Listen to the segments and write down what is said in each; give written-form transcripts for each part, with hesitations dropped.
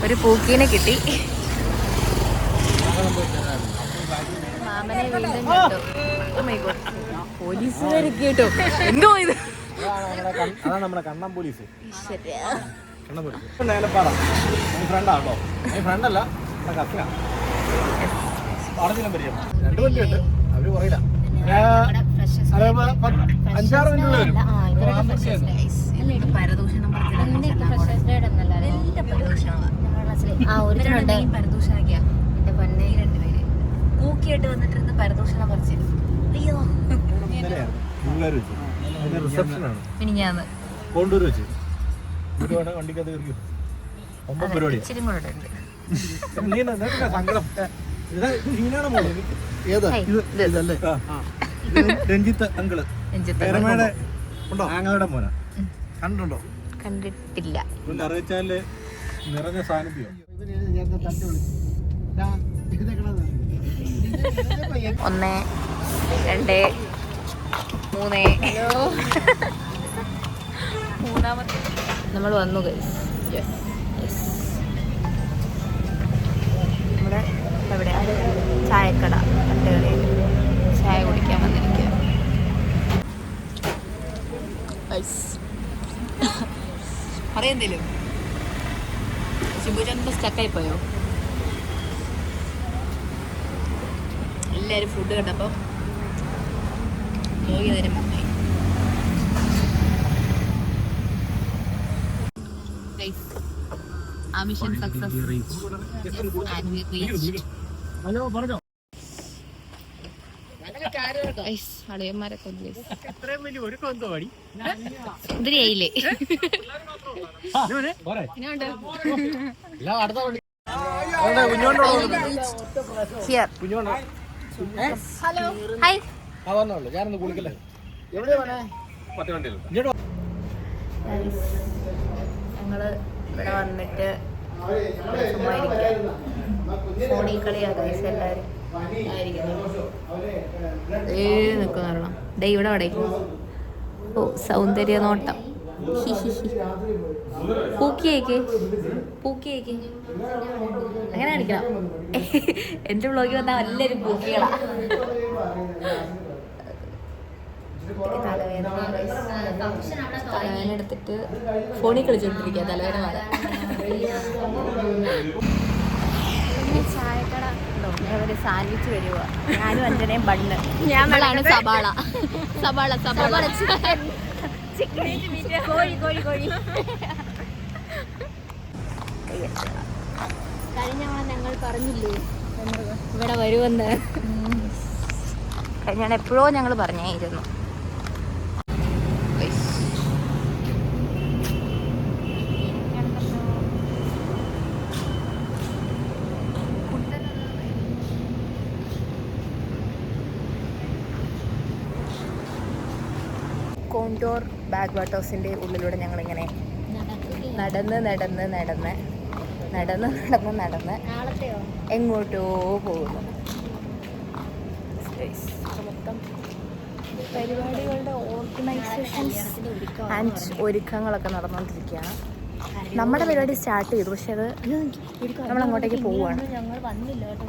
ഒരു പൂക്കീനെ കിട്ടി. മാമനെ വീണ്ടും കേട്ടോ. പോലീസുകാർ കേട്ടോ. എന്തോ ഇത് നമ്മുടെ കണ്ണം പോലീസ്. രണ്ട് വണ്ടിയുണ്ട്, അവര് പറയില്ല. 5-6 മിനിറ്റ് വരും. പരദൂഷണം പരദൂഷണൊക്കെയാ എന്റെ പൊന്നെ. രണ്ടുപേര് പൂക്കിയായിട്ട് വന്നിട്ടിരുന്ന് പരദൂഷണം പറിച്ചിരുന്നു. അയ്യോ റിസപ്ഷനാണ് മിനിഞ്ഞാന്ന് കോണ്ടൂർ വെച്ച് വണ്ടിക്കകത്ത് കയറി പരിപാടി. ഇച്ചിരി കൂടെ ഉണ്ട്. സങ്കടം രഞ്ജിത്ത് അങ്കിള് ഉണ്ടോ? ആങ്ങളുടെ മോന കണ്ടിട്ടുണ്ടോ? കണ്ടിട്ടില്ല. അറിയിച്ചാല് നിറഞ്ഞ സാന്നിധ്യം. 1, 2, 3. മൂന്നാമത്തെ നമ്മൾ വന്നു ഗൈസ്. നമ്മുടെ എവിടെയാണ് ചായക്കട തട്ടുകളിൽ ചായ കുടിക്കാൻ വന്നിരിക്കുക. അറിയെന്തേലും ശിബുചന്ദ്ര സ്റ്റക്കായി പോയോ? എല്ലാവരും ഫുഡ് കണ്ടപ്പം യോഗ്യതരം വന്നായി. ആ മിഷൻ സക്സസ്. അളിയന്മാരൊക്കെ ഇതിരിയായില്ലേ? Hello hi. ഞാനൊന്ന് കുളിക്കല്ലേ? ഞങ്ങള് ഇവിടെ വന്നിട്ട് ഫോണിൽ കളിയാണ് ഗൈസ്. എല്ലാവരും നിൽക്കുന്ന ഡേ ഇവിടെ അവിടെ. ഓ സൗന്ദര്യ നോട്ടം. പൂക്കിയേക്ക് അങ്ങനെ കാണിക്കണം. എന്റെ വ്ളോഗിൽ വന്നാൽ എല്ലാവരും പൂക്കികളാ. തലവേദന എടുത്തിട്ട് ഫോണിൽ കളിച്ചോണ്ടിരിക്കുക. തലവേദന മാറാൻ ചായക്കട ഉണ്ടോ? സാൻഡ്വിച്ച് വരുക. ഞാനും അഞ്ചനയും ബണ്ണ്. ഞങ്ങളാണ് സവാള. കോഴി കഴിഞ്ഞ ഞങ്ങൾ പറഞ്ഞില്ലേ ഇവിടെ വരുമെന്ന്. കഴിഞ്ഞ എപ്പോഴോ ഞങ്ങൾ പറഞ്ഞായിരുന്നു. കോണ്ടൂർ ബാക്ക് വാട്ടേഴ്സിൻ്റെ ഉള്ളിലൂടെ ഞങ്ങളിങ്ങനെ നടന്ന് എങ്ങോട്ടോ പോകുന്നു. മൊത്തം പരിപാടികളുടെ ഓർഗനൈസേഷൻസ് ആൻഡ് ഒരുക്കങ്ങളൊക്കെ നടന്നുകൊണ്ടിരിക്കുകയാണ്. നമ്മുടെ പരിപാടി സ്റ്റാർട്ട് ചെയ്തു, പക്ഷെ അത് നമ്മൾ അങ്ങോട്ടേക്ക് പോവുകയാണ്. ഞങ്ങൾ വന്നില്ല കേട്ടോ.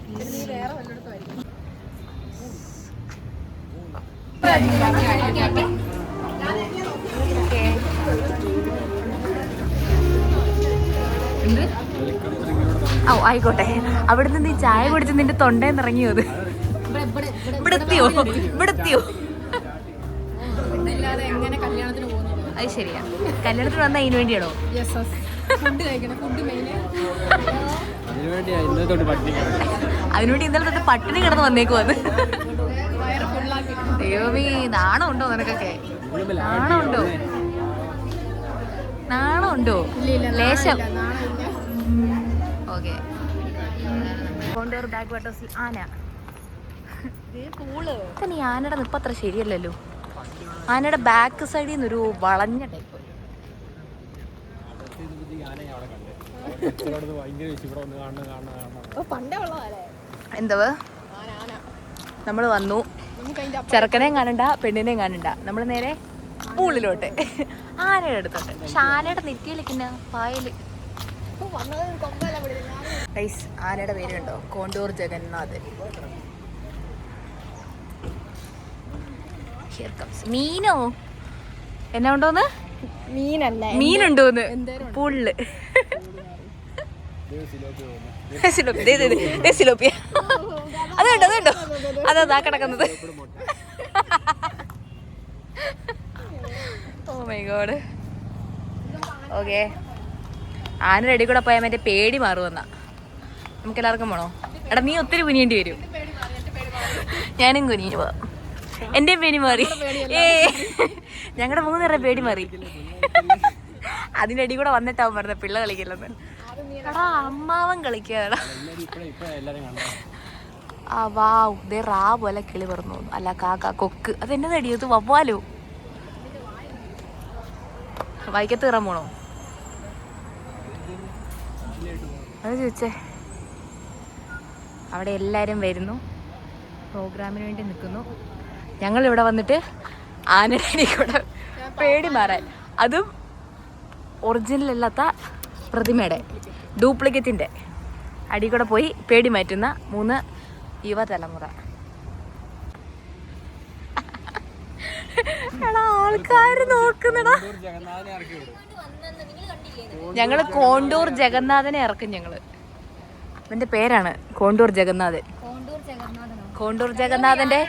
ഓ ആയിക്കോട്ടെ. അവിടെ നിന്ന് നീ ചായ കുടിച്ച് നിന്റെ തൊണ്ടയിൽ ഇറങ്ങിയത് ഇവിടെത്തിയോ? അത് ശരിയാ. കല്യാണത്തിന് വന്നാൽ അതിന് വേണ്ടിയാണോ? അതിനുവേണ്ടി ഇന്നലെ തൊട്ട് പട്ടിണി കിടന്ന് വന്നേക്കും. അത് ദൈവമേ, നാണം ഉണ്ടോ നിനക്കൊക്കെ? നാണം ഉണ്ടോ? ലേശം. ഓക്കെ. കോണ്ടൂർ ബാക്ക് വാട്ടേഴ്സിൽ ആന. തന്നെ ആനയുടെ നിപ്പം അത്ര ശരിയല്ലല്ലോ. ആനയുടെ ബാക്ക് സൈഡിൽ നിന്നൊരു വളഞ്ഞ ടൈപ്പ്. എന്തവാ? നമ്മൾ വന്നു. ചെറുക്കനെയും കാണണ്ട, പെണ്ണിനെയും കാണണ്ട. നമ്മൾ നേരെ പൂളിലോട്ട്, ആനയുടെ അടുത്തോട്ട്. പക്ഷെ ആനയുടെ നെറ്റിയിലേക്കുന്ന പായല് ആനയുടെ പേര് കണ്ടോ? കോണ്ടൂർ ജഗന്നാഥൻ. മീനോ എന്നാ ഉണ്ടോന്ന്? മീനുണ്ടോന്ന് പുള്ള്. സിലോപ്പിയ അതുണ്ടോ അതുണ്ടോ അതാ കിടക്കുന്നത്. Oh my God. ഓക്കെ, ആന റെഡി കൂടെ പോയാൽ മറ്റേ പേടി മാറുമെന്നാ. നമുക്ക് എല്ലാവർക്കും പോണോ? എടാ നീ ഒത്തിരി കുനിയേണ്ടി വരും. ഞാനും കുനിഞ്ഞു പോവാം. എന്റെ പേടി മാറി. ഞങ്ങളുടെ 3 പേരുടെ പേടി മാറി. അതിന്റെ അടി കൂടെ വന്നിട്ടാവും പറഞ്ഞ പിള്ള കളിക്കില്ലെന്ന്. എടാ അമ്മാവൻ കളിക്കാടാ. ആ വാവ്, ദേ റാ പോലെ കിളി പറഞ്ഞു. അല്ല കാക്ക, കൊക്ക്. അതെന്നെ അടിയത് വവ്വാലോ? വൈക്കത്ത് കയറാൻ പോണോ? അത് ചോദിച്ചേ. അവിടെ എല്ലാവരും വരുന്നു, പ്രോഗ്രാമിന് വേണ്ടി നിൽക്കുന്നു. ഞങ്ങളിവിടെ വന്നിട്ട് ആനയുടെ കൂടെ പേടി മാറാൻ, അതും ഒറിജിനൽ അല്ലാത്ത പ്രതിമയുടെ ഡ്യൂപ്ലിക്കേറ്റിൻ്റെ അടി കൂടെ പോയി പേടി മാറ്റുന്ന 3 യുവതലമുറ. ആൾക്കാർ നോക്കുന്നടാ. ഞങ്ങള് കോണ്ടൂർ ജഗന്നാഥനെ ഇറക്കും. ഞങ്ങള് അവന്റെ പേരാണ് കോണ്ടൂർ ജഗന്നാഥൻ. കോണ്ടൂർ ജഗന്നാഥന്റെ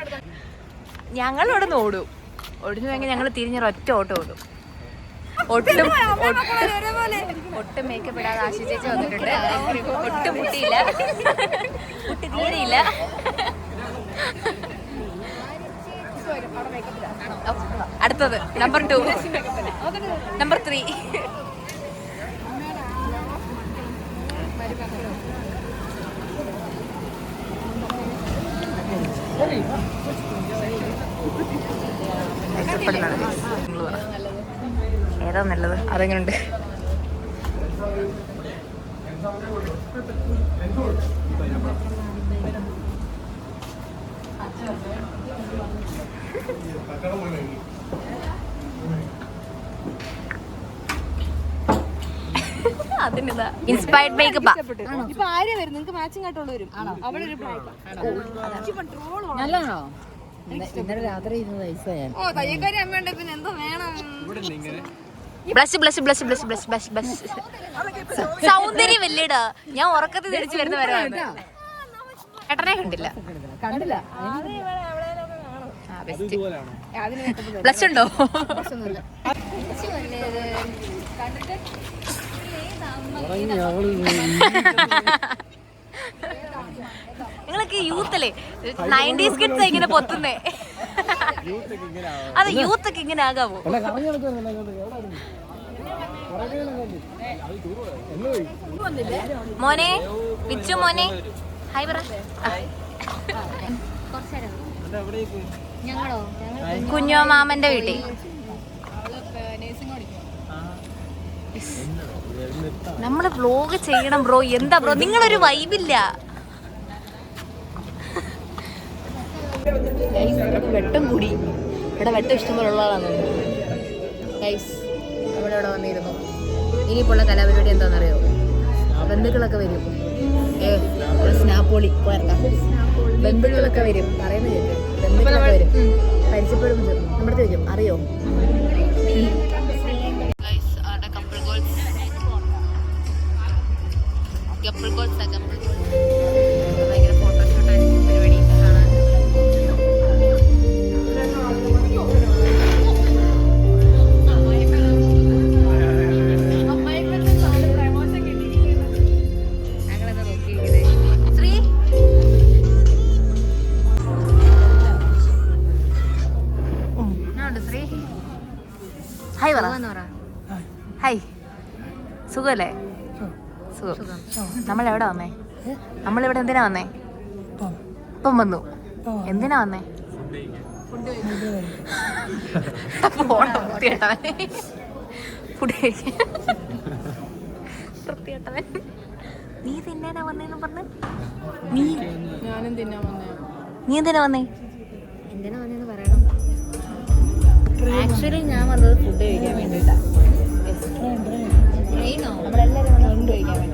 ഞങ്ങളിവിടെ നിന്ന് ഓടും. ഒടിഞ്ഞു വേണമെങ്കിൽ ഞങ്ങൾ തിരിഞ്ഞൊരൊറ്റ ഓട്ടം ഓടും. ഒട്ടും മേക്കപ്പ് ഇടാതെ ആശി ചേച്ചി വന്നിട്ടുണ്ട്. ഒട്ടും മുട്ടിയില്ല, മുട്ടി തീരെയില്ല. അടുത്തത് നമ്പർ 2, നമ്പർ 3. ഏതാ നല്ലത്? അതെങ്ങനെയുണ്ട്? അതിനെന്താ ഇൻസ്പയർഡ് മേക്കപ്പ്? ഇപ്പൊ ആര്യ വരും, നിങ്ങൾക്ക് മാച്ചിങ് ആയിട്ടുള്ള വരും. അവിടെ ഒരു നല്ലതാണോ? ഇന്നലെ രാത്രി തയ്യക്കാരി അമ്മയുണ്ട്. പിന്നെ എന്തോ വേണം? സൗന്ദര്യം വല്ലേടാ. ഞാൻ ഉറക്കത്തിൽ തിരിച്ചു വരുന്ന വരവാണ്. ഏട്ടനെ കണ്ടില്ല. പ്ലസ് ഉണ്ടോ? നിങ്ങളൊക്കെ യൂത്തല്ലേ? 90s കിഡ്സ് ഇങ്ങനെ പൊത്തുന്നേ. അത് യൂത്ത് ഒക്കെ ഇങ്ങനെ ആകാവോ? മോനെ വിച്ചു, മോനെ ഹായ് പറ. കുഞ്ഞോ മാമന്റെ വീട്ടിൽ നമ്മള് വ്ലോഗ് ചെയ്യണം ബ്രോ. എന്താ ബ്രോ നിങ്ങളൊരു വൈബില്ല. വെട്ടം കൂടി. ഇവിടെ വെട്ടം ഇഷ്ടംപോലെ ഉള്ളതാണ് ഗൈസ്. ഇവിടെ വന്നിരുന്നു. ഇനിയിപ്പോൾ കലാപരിപാടി എന്താണെന്നറിയോ? ബന്ധുക്കളൊക്കെ വരും. സ്നാപ്പോളി ബന്ധുക്കളൊക്കെ വരും. പറയുന്നത് കേൾക്കും. ബന്ധുക്കളൊക്കെ വരും. പരിചയപ്പെടും. നമ്മുടെ ചോദിക്കും അറിയോ? ഭയങ്കര ഫോട്ടോഷൂട്ട് പരിപാടി കാണാൻ. ഞങ്ങളെന്താ നോക്കിയിരിക്കുന്നത്? ശ്രീ ഉണ്ട്. ശ്രീ ഹായ് പറ. ഹായ്, സുഖമല്ലേ? സുഖം. നമ്മളെവിടെ വന്നേ? നമ്മളിവിടെ എന്തിനാ വന്നേ? ഇപ്പം വന്നു. എന്തിനാ വന്നേ? ഫുഡ് കഴിക്കാൻ. നീ തിന്നാനാ വന്നേന്ന് പറഞ്ഞ്? നീ എന്തിനാ വന്നേ? എന്തിനാ വന്നെന്ന് പറയണം. ആക്ച്വലി ഞാൻ വന്നത് ഫുഡ് കഴിക്കാൻ വേണ്ടിയിട്ടാണ്. നമ്മളെല്ലാവരും വന്നത് ഫുഡ് കഴിക്കാൻ വേണ്ടി.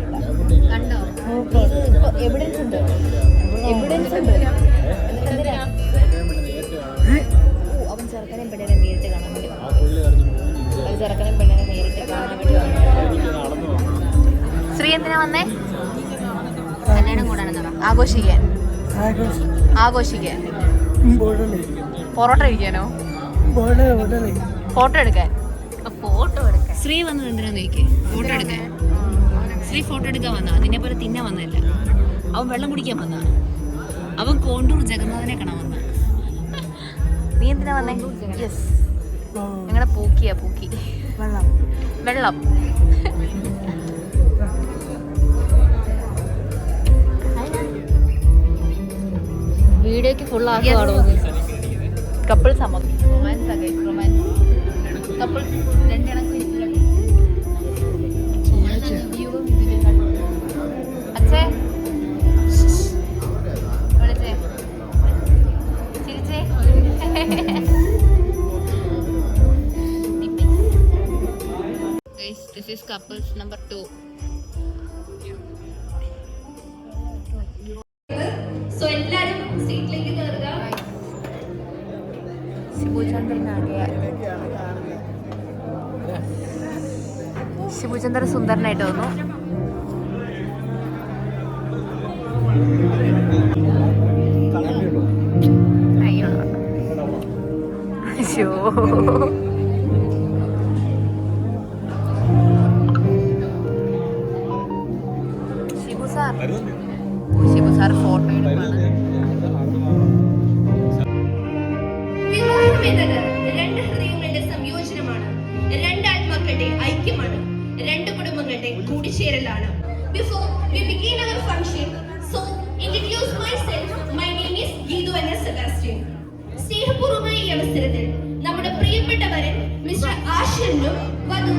ചെറുക്കനും പെണ്ണിനെ നേരിട്ട് കാണാൻ വേണ്ടി വന്നു. ശ്രീ എന്തിനാ വന്നേ? കല്യാണം കൂടാനെന്നാ? ആഘോഷിക്കാൻ. പൊറോട്ട കഴിക്കാനോ? ഫോട്ടോ എടുക്കാൻ. ശ്രീ വന്നത് എന്തിനാന്ന് ചോദിക്കേ? ഫോട്ടോ എടുക്കാൻ. ശ്രീ ഫോട്ടോ എടുക്കാൻ വന്നാ? നിന്നെ പോലെ തിന്നാൻ വന്നല്ല. അവൻ വെള്ളം കുടിക്കാൻ വന്നാ. അവൻ കോണ്ടൂർ ജഗന്നാഥനെ കാണാൻ വന്ന. നീ എന്തിനാ വന്നേ? യെസ്, ഞങ്ങളുടെ പൂക്കിയാ. പൂക്കി വെള്ളം. വീഡിയോക്ക് ഫുൾ ആക്കുവാണോ? കപ്പിൾസ് ആമോ? റൊമാൻസ് ആകെ. റൊമാൻസ് കപ്പിൾസ് രണ്ടെണ്ണക്ക് അച്ഛേ വിളിച്ചേ ചിരിച്ചേ. This is couples number 2. So എല്ലാരും സീറ്റിലേക്ക് കയറുക. ശിവചന്ദ്രൻ സുന്ദരനായിട്ട് വന്നു. അയ്യോ ശിവു സാർ ഫോട്ടോ എടുപ്പാണ്. വിവാഹം എന്നത് രണ്ട് ഹൃദയങ്ങളുടെ സംയോജനമാണ്, രണ്ട് ആത്മാക്കളുടെ ഐക്യമാണ്, രണ്ട് കുടുംബങ്ങളുടെ കൂടിച്ചേരലാണ്. Before we begin our function, so introduce myself. My name is Geetu Anna Sebastian. സ്നേഹപൂർവ്വമായ ഈ അവസരത്തിൽ നമ്മുടെ പ്രിയപ്പെട്ട വരൻ മിസ്റ്റർ ആശനും വധു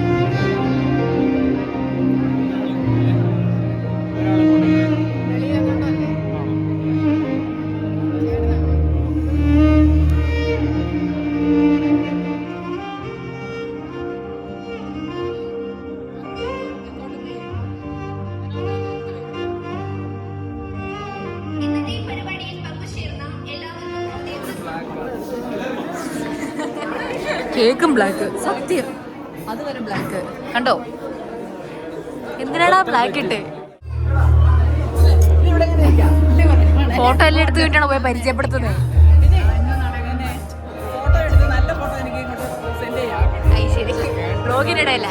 കേക്കും ബ്ലാക്ക്. സത്യം, അതുവരെ ബ്ലാക്ക്. കണ്ടോ എന്തിനാടാ ബ്ലാക്ക് ഇട്ട്? ഫോട്ടോ എല്ലാം എടുത്തു കഴിഞ്ഞാണ് പോയി പരിചയപ്പെടുത്തുന്നത്. ശരി, ബ്ലോഗിനിടയില്ല.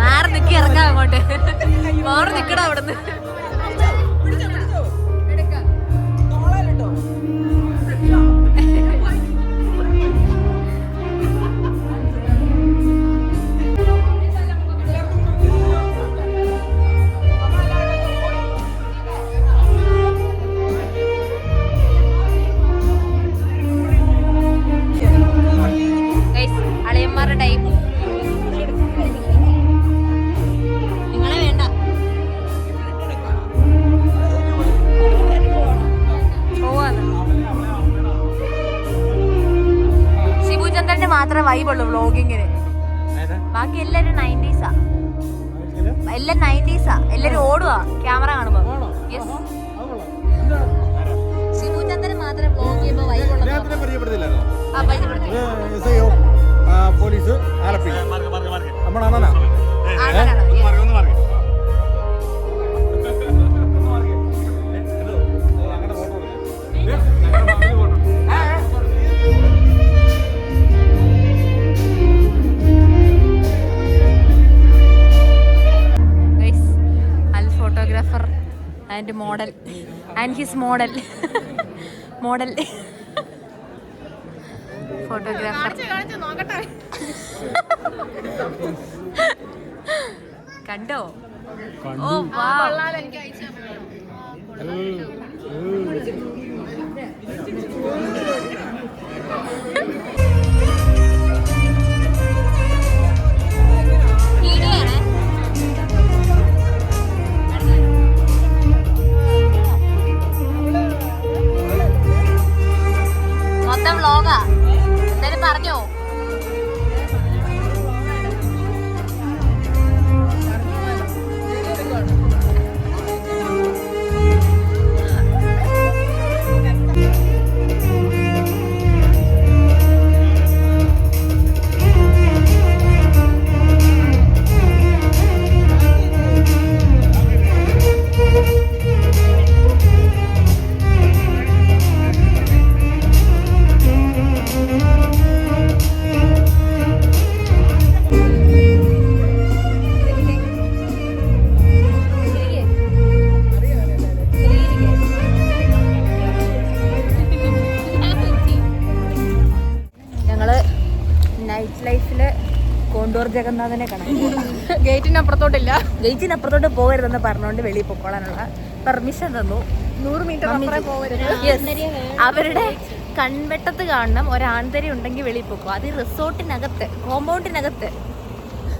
മാറി നിക്കി ഇറങ്ങാം അങ്ങോട്ട്. മാറി നിക്കടാ അവിടുന്ന്. മാത്രമേ വൈബുള്ളൂ വ്ളോഗിങ്ങിന്. ബാക്കി എല്ലാരും 90s. എല്ലാം 90s. എല്ലാരും ഓടുക ക്യാമറ കാണുമ്പോ. ശിവചന്ദ്രൻ മാത്രമേ വ്ളോഗ് ചെയ്യുമ്പോ വൈബുള്ളൂ. പോലീസ് ആലപ്പി നമ്മുടെ അണ്ണനാ. And model and his model photographer. കണ്ടോ? ഓ വാവ്. മൊത്തം വ്ളോഗാ. എന്തായാലും പറഞ്ഞോ. നൈറ്റ് ലൈഫില് കോണ്ടൂർ ജഗന്നാഥനെ കാണാൻ ഗേറ്റിനപ്പുറത്തോട്ടില്ല. ഗേറ്റിനപ്പുറത്തോട്ട് പോകരുതെന്ന് പറഞ്ഞുകൊണ്ട് വെളിയിൽ പൊക്കോളാനുള്ള പെർമിഷൻ തന്നു. 100 മീറ്റർ അപ്പുറം പോകരുത്. അവരുടെ കൺവെട്ടത്ത് കാണണം ഒരാൺതരി ഉണ്ടെങ്കിൽ വെളിയിൽ പൊക്കോ. അത് റിസോർട്ടിനകത്ത് കോമ്പൗണ്ടിനകത്ത്.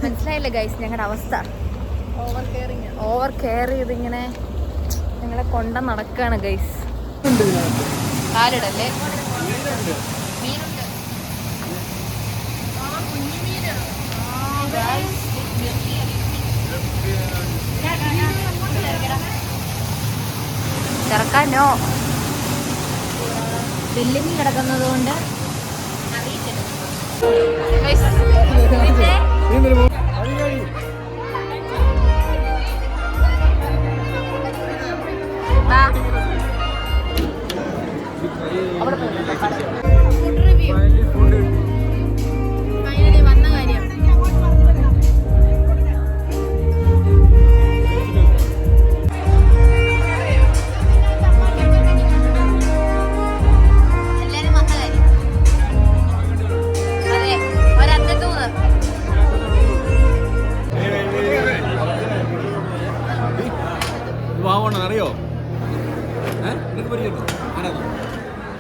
മനസ്സിലായില്ലേ ഗൈസ് ഞങ്ങളുടെ അവസ്ഥ? ഓവർ കെയർ ചെയ്തിങ്ങനെ ഞങ്ങളെ കൊണ്ട നടക്കാണ് ഗൈസ്. കാലിടല്ലേ? ചെറുക്കാനോ ബില്ലിങ് കിടക്കുന്നത് കൊണ്ട് വന്ന കാര്യം അറിയോ?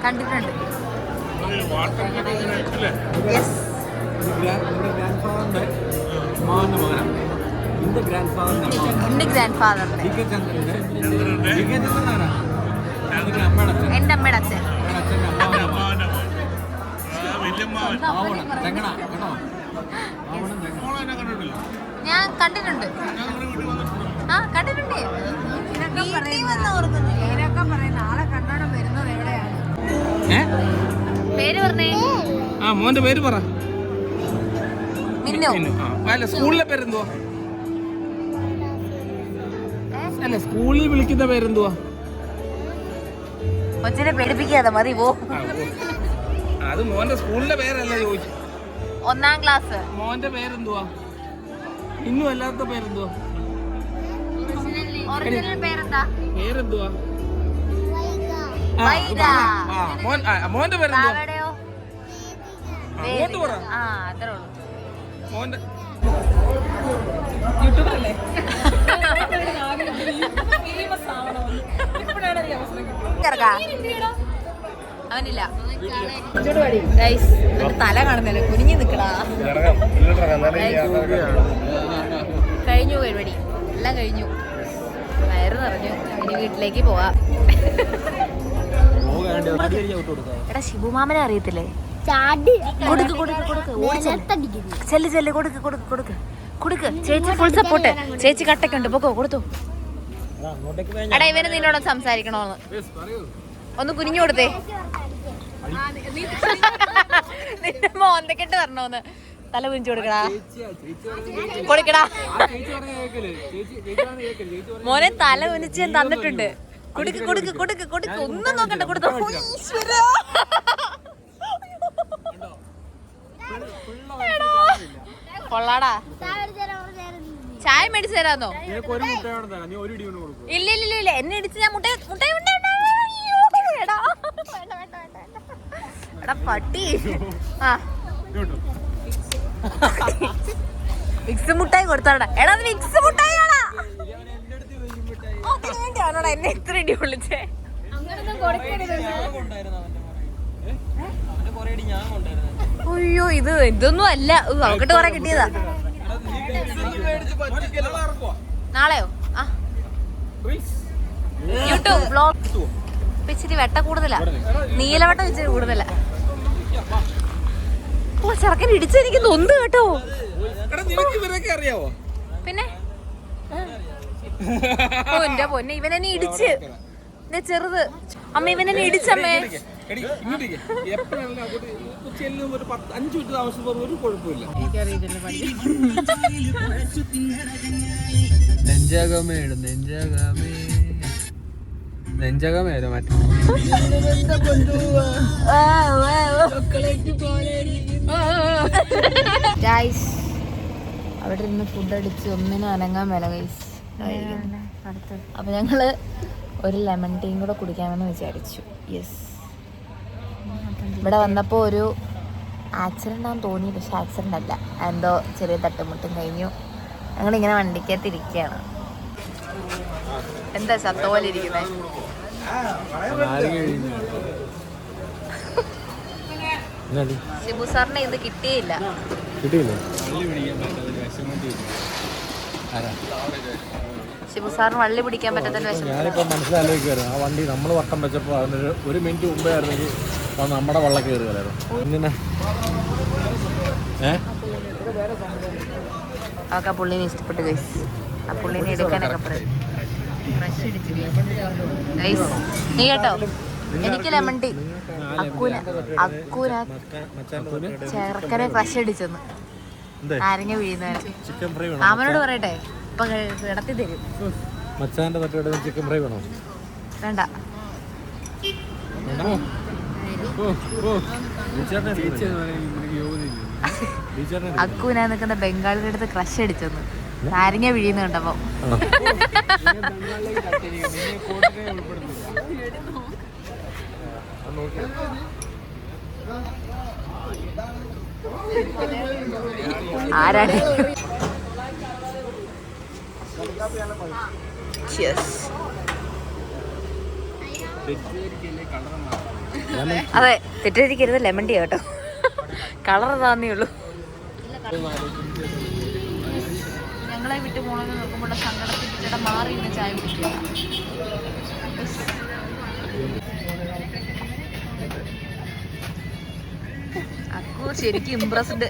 കണ്ടിട്ടുണ്ട്. എന്റെ ഗ്രാൻഡ് ഫാദറിന്റെ എന്റെ അമ്മയുടെ അച്ഛൻ. ഞാൻ കണ്ടിട്ടുണ്ട്. ആ കണ്ടിട്ടുണ്ട്. പേര് പറഞ്ഞേ. ആ മോന്റെ പേര് പറ. മിന്നു. അല്ല സ്കൂളിലെ പേരെന്തുവാ? അല്ല സ്കൂളിൽ വിളിക്കുന്ന പേരെന്തുവാ? കൊച്ചിനെ പേടിപ്പിക്കാതെ മതി പോ. അത് മോന്റെ സ്കൂളിലെ പേരല്ല ചോദിച്ചു. 1ാം ക്ലാസ്. മോന്റെ പേരെന്തുവാ? ഇന്നും അല്ലാത്ത പേരെന്തുവാ? ഒറിജിനൽ പേരെന്താ? പേരെന്തുവാ? മോന്റെ പേരെന്തുവാ? അവിടെയോ? അങ്ങോട്ട് പറ. ആ അത്രേ ഉള്ളൂ. മോന്റെ അവനില്ല. ഗൈസ് തല കാണുന്നില്ല, കുനിഞ്ഞു നിക്കടാ. കഴിഞ്ഞു പരിപാടി, എല്ലാം കഴിഞ്ഞു. വയറ് നിറഞ്ഞു. ഇനി വീട്ടിലേക്ക് പോവാം. എടാ ശിവമാമനെ അറിയത്തില്ലേ? കൊടുക്ക് കൊടുക്ക് കൊടുക്ക് ചെല്ല് ചെല്ല് കൊടുക്ക് കൊടുക്ക് കൊടുക്ക് കൊടുക്ക്. ചേച്ചി ഫുൾ സപ്പോർട്ട്. ചേച്ചി കട്ടക്കുണ്ട്, പൊക്കോ കൊടുത്തു. എടാ ഇവന് നിന്നോട് സംസാരിക്കണോന്ന് ഒന്ന് കുനിഞ്ഞു കൊടുത്തേ. നിന്റെ മോന്തക്കെട്ട് പറഞ്ഞോന്ന് തല കുനിച്ചു കൊടുക്കടാ. കൊടുക്കടാ മോനെ, തല കുനിച്ച് ഞാൻ തന്നിട്ടുണ്ട്. കൊടുക്ക് കൊടുക്ക് കൊടുക്ക് കൊടുക്ക്. ഒന്നും നോക്കണ്ട, കൊടുത്തോ. കൊള്ളാടാ. ചായ മേടിച്ചു തരാന്നോ? ഇല്ല ഇല്ല ഇല്ല, എന്നെ ഇടിച്ച് ഞാൻ മുട്ട എടാ പട്ടി. ആ വിക്സ് മുട്ടായി കൊടുത്തോടാ. എടാ വിക്സ് മുട്ടായിയാടാ. അതിന് വേണ്ടിയാണോടാ എന്നെ ഇത്ര ഇടി വിളിച്ചേ? അയ്യോ ഇതൊന്നും അല്ല. അവക്കിട്ട് കുറെ കിട്ടിയതാ. നാളെയോ? ആ യൂട്യൂബ് വ്ലോഗ്. ഇച്ചിരി വെട്ട കൂടുതലാ, നീലവട്ടം ഇച്ചിരി കൂടുതലാ. ഓ ചെറുക്കൻ ഇടിച്ചെനിക്ക് നൊന്ത് കേട്ടോ. പിന്നെ ഓ എന്റെ പൊന്നെ, ഇവനെന്നെ ഇടിച്ച്. ചെറുത് അമ്മ ഇവനെന്നെ ഇടിച്ചമ്മേ. നെഞ്ചകമേലോ മറ്റേ അവിടെ ഇരുന്ന് ഫുഡ് അടിച്ച് ഒന്നിനും അനങ്ങാൻ മേല ഗൈസ്. അപ്പൊ ഞങ്ങള് ഒരു ലെമൺ ടീയും കൂടെ കുടിക്കാമെന്ന് വിചാരിച്ചു. യെസ്, ഇവിടെ വന്നപ്പോൾ ഒരു ആക്സിഡൻ്റ് ആണെന്ന് തോന്നി, പക്ഷെ ആക്സിഡൻ്റ് അല്ല, എന്തോ ചെറിയ തട്ടുമുട്ടും കഴിഞ്ഞു. ഞങ്ങളിങ്ങനെ വണ്ടിക്കകത്ത് ഇരിക്കുകയാണ്. എന്താ സത്ത പോലെ ഇരിക്കുന്നത്? ഷിബു സാറിനെ ഇത് കിട്ടിയില്ല. ഷിബു സാറിന് വള്ളി പിടിക്കാൻ പറ്റാത്തതിന്റെ വിഷമം. ഞാനിപ്പോ മനസ്സിലാലോചിക്കുവായിരുന്നു, ആ വണ്ടി നമ്മൾ വട്ടം വെച്ചപ്പോൾ അതിനൊരു 1 മിനിറ്റ് മുമ്പേ ആയിരുന്നെങ്കിൽ നമ്മുടെ വള്ളം കയറുകയായിരുന്നു. ഇങ്ങനെ അതൊക്കെ പുള്ളിനെ ഇഷ്ടപ്പെട്ടു ഗൈസ്. ആ പുള്ളിനെ എടുക്കാനൊക്കെ പറയും. നീ കേട്ടോ, എനിക്ക് ലെമൺ ടീ. അക്കൂന ചേർക്കരെ ക്രഷ് അടിച്ചെന്ന് നാരങ്ങ വീഴുന്നവരെ. മാമനോട് പറയട്ടെ, ഇപ്പൊ കിടത്തി തരും. മച്ചാന്റെ തട്ടോടെ ചിക്കൻ ഫ്രൈ വേണോ? വേണ്ട. അക്കൂന നിൽക്കുന്ന ബംഗാളിയുടെ അടുത്ത് ക്രഷ് അടിച്ചെന്ന് നാരങ്ങ വീഴുന്ന കണ്ടപ്പോ. ആരാണ്? അതെ, തെറ്റിദ്ധരിക്കരുത്, ലെമൺ ടീ കേട്ടോ. കളർ താന്നേ ഉള്ളൂ. ഞങ്ങളെ വിട്ടു പോകണമെന്ന് നോക്കുമ്പോൾ സങ്കടത്തിൽ ചേട്ടാ മാറി ഇന്ന് ചായ കുടിക്കുക. അക്കു ശരിക്കും ഇംപ്രസ്ഡ്.